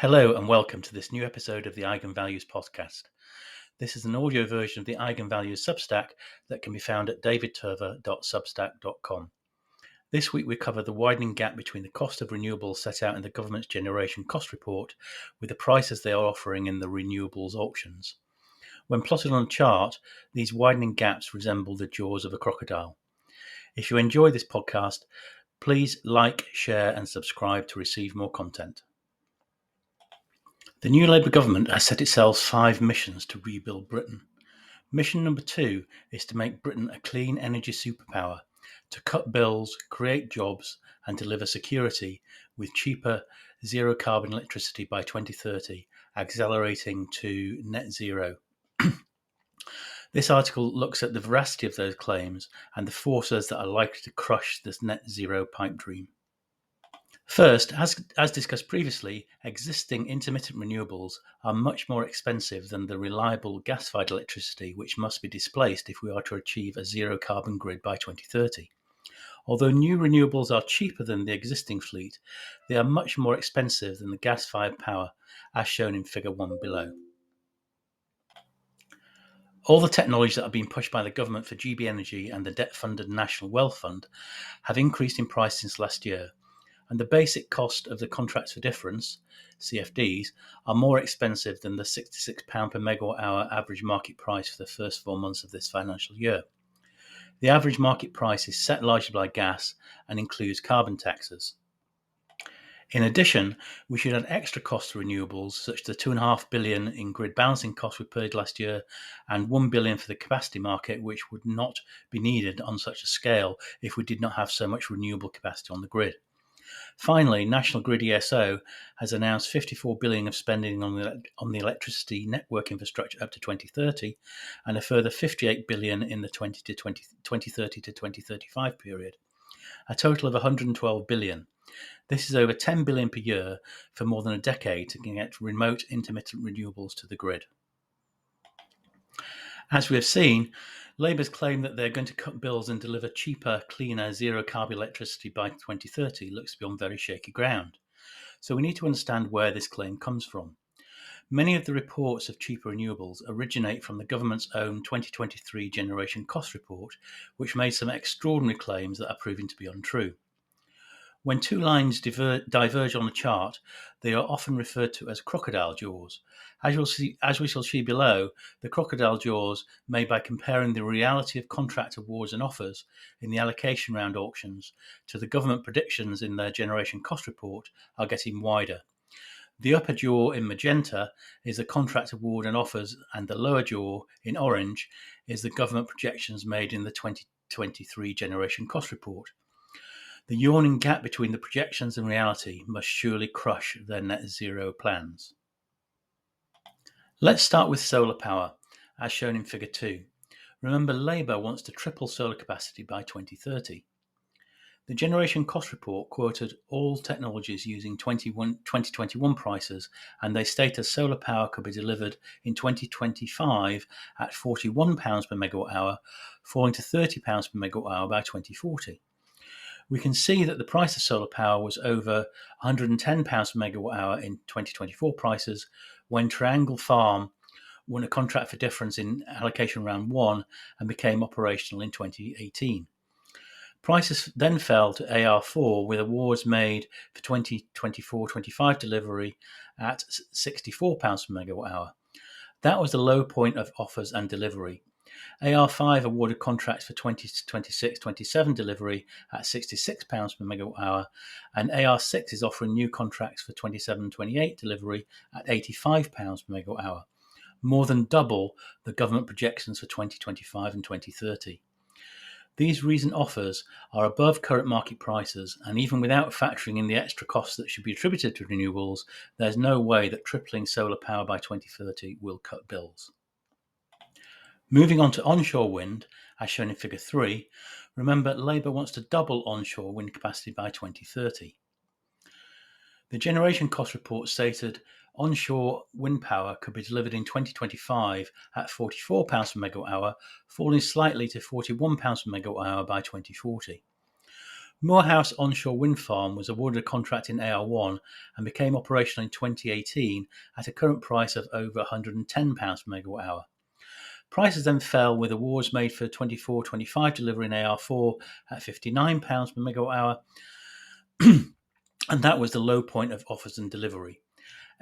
Hello and welcome to this new episode of the Eigen Values podcast. This is an audio version of the Eigen Values Substack that can be found at davidturver.substack.com. This week we cover the widening gap between the cost of renewables set out in the government's generation cost report with the prices they are offering in the renewables auctions. When plotted on a chart, these widening gaps resemble the jaws of a crocodile. If you enjoy this podcast, please like, share and subscribe to receive more content. The new Labour government has set itself 5 missions to rebuild Britain. Mission number 2 is to make Britain a clean energy superpower, to cut bills, create jobs and deliver security with cheaper zero carbon electricity by 2030, accelerating to net zero. This article looks at the veracity of those claims and the forces that are likely to crush this net zero pipe dream. First, as discussed previously, existing intermittent renewables are much more expensive than the reliable gas-fired electricity which must be displaced if we are to achieve a zero-carbon grid by 2030. Although new renewables are cheaper than the existing fleet, they are much more expensive than the gas-fired power, as shown in Figure 1 below. All the technologies that are being pushed by the government for GB Energy and the debt-funded National Wealth Fund have increased in price since last year, and the basic cost of the contracts for difference, CFDs, are more expensive than the £66 per megawatt hour average market price for the first 4 months of this financial year. The average market price is set largely by gas and includes carbon taxes. In addition, we should add extra costs to renewables, such as the £2.5 billion in grid balancing costs we paid last year and £1 billion for the capacity market, which would not be needed on such a scale if we did not have so much renewable capacity on the grid. Finally, National Grid ESO has announced £54 billion of spending on the electricity network infrastructure up to 2030 and a further £58 billion in the 2030 to 2035 period, a total of £112 billion. This is over £10 billion per year for more than a decade to get remote intermittent renewables to the grid. As we have seen, Labour's claim that they're going to cut bills and deliver cheaper, cleaner, zero-carbon electricity by 2030 looks to be on very shaky ground. So we need to understand where this claim comes from. Many of the reports of cheaper renewables originate from the government's own 2023 generation cost report, which made some extraordinary claims that are proving to be untrue. When two lines diverge on a chart, they are often referred to as crocodile jaws. As we shall see below, the crocodile jaws, made by comparing the reality of contract awards and offers in the allocation round auctions to the government predictions in their generation cost report, are getting wider. The upper jaw in magenta is the contract award and offers, and the lower jaw in orange is the government projections made in the 2023 generation cost report. The yawning gap between the projections and reality must surely crush their net zero plans. Let's start with solar power, as shown in Figure 2. Remember, Labour wants to triple solar capacity by 2030. The generation cost report quoted all technologies using 2021 prices, and they stated solar power could be delivered in 2025 at £41 per megawatt hour, falling to £30 per megawatt hour by 2040. We can see that the price of solar power was over £110 per megawatt hour in 2024 prices when Triangle Farm won a contract for difference in allocation round 1 and became operational in 2018. Prices then fell to AR4 with awards made for 2024-25 delivery at £64 per megawatt hour. That was the low point of offers and delivery. AR5 awarded contracts for 2026-27 delivery at £66 per megawatt hour, and AR6 is offering new contracts for 27-28 delivery at £85 per megawatt hour, more than double the government projections for 2025 and 2030. These recent offers are above current market prices, and even without factoring in the extra costs that should be attributed to renewables, there's no way that tripling solar power by 2030 will cut bills. Moving on to onshore wind, as shown in Figure 3, remember Labour wants to double onshore wind capacity by 2030. The generation cost report stated onshore wind power could be delivered in 2025 at £44 per megawatt hour, falling slightly to £41 per megawatt hour by 2040. Moorhouse Onshore Wind Farm was awarded a contract in AR1 and became operational in 2018 at a current price of over £110 per megawatt hour. Prices then fell, with awards made for 24-25 delivery in AR4 at £59 per megawatt hour, and that was the low point of offers and delivery.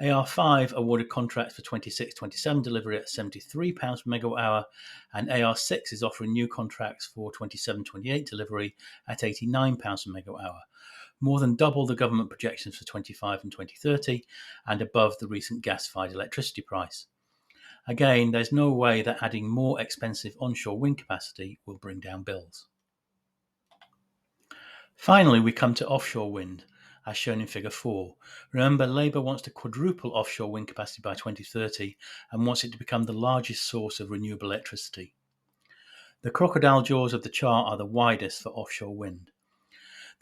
AR5 awarded contracts for 26-27 delivery at £73 per megawatt hour, and AR6 is offering new contracts for 27-28 delivery at £89 per megawatt hour, more than double the government projections for 25 and 2030, and above the recent gas-fired electricity price. Again, there's no way that adding more expensive onshore wind capacity will bring down bills. Finally, we come to offshore wind, as shown in Figure 4. Remember, Labour wants to quadruple offshore wind capacity by 2030 and wants it to become the largest source of renewable electricity. The crocodile jaws of the chart are the widest for offshore wind.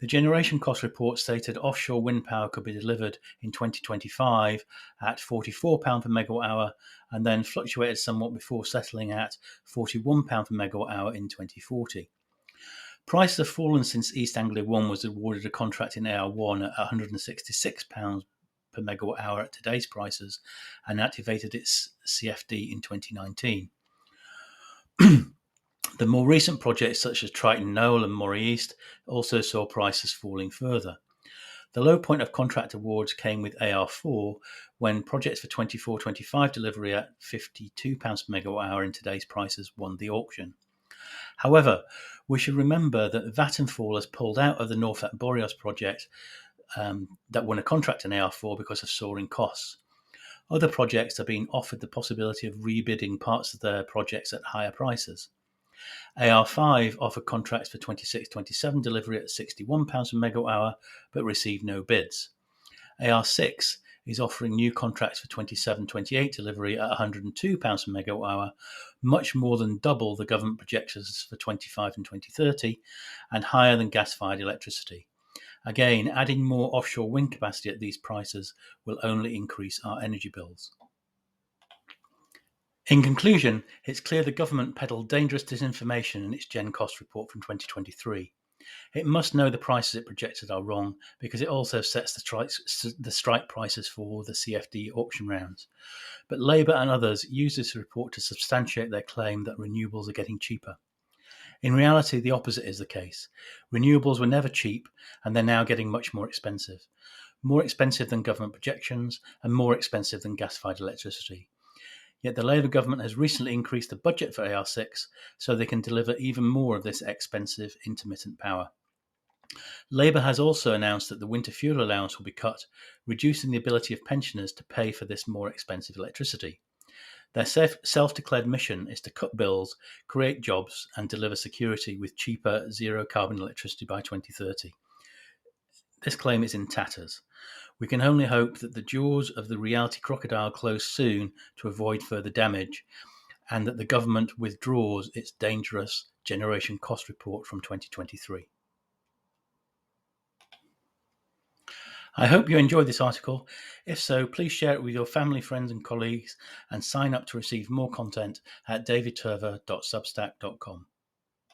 The generation cost report stated offshore wind power could be delivered in 2025 at £44 per megawatt hour, and then fluctuated somewhat before settling at £41 per megawatt hour in 2040. Prices have fallen since East Anglia 1 was awarded a contract in AR1 at £166 per megawatt hour at today's prices and activated its CFD in 2019. The more recent projects such as Triton Knoll and Moray East also saw prices falling further. The low point of contract awards came with AR4 when projects for 24-25 delivery at £52 per megawatt hour in today's prices won the auction. However, we should remember that Vattenfall has pulled out of the North Boreas project that won a contract in AR4 because of soaring costs. Other projects are being offered the possibility of rebidding parts of their projects at higher prices. AR5 offered contracts for 26-27 delivery at £61 per megawatt hour, but received no bids. AR6 is offering new contracts for 27-28 delivery at £102 per megawatt hour, much more than double the government projections for 25 and 2030, and higher than gas-fired electricity. Again, adding more offshore wind capacity at these prices will only increase our energy bills. In conclusion, it's clear the government peddled dangerous disinformation in its Gen Cost report from 2023. It must know the prices it projected are wrong, because it also sets the strike prices for the CFD auction rounds. But Labour and others use this report to substantiate their claim that renewables are getting cheaper. In reality, the opposite is the case. Renewables were never cheap, and they're now getting much more expensive than government projections, and more expensive than gas-fired electricity. Yet the Labour government has recently increased the budget for AR6 so they can deliver even more of this expensive intermittent power. Labour has also announced that the winter fuel allowance will be cut, reducing the ability of pensioners to pay for this more expensive electricity. Their self-declared mission is to cut bills, create jobs, and deliver security with cheaper, zero-carbon electricity by 2030. This claim is in tatters. We can only hope that the jaws of the reality crocodile close soon to avoid further damage, and that the government withdraws its dangerous generation cost report from 2023. I hope you enjoyed this article. If so, please share it with your family, friends and colleagues, and sign up to receive more content at davidturver.substack.com.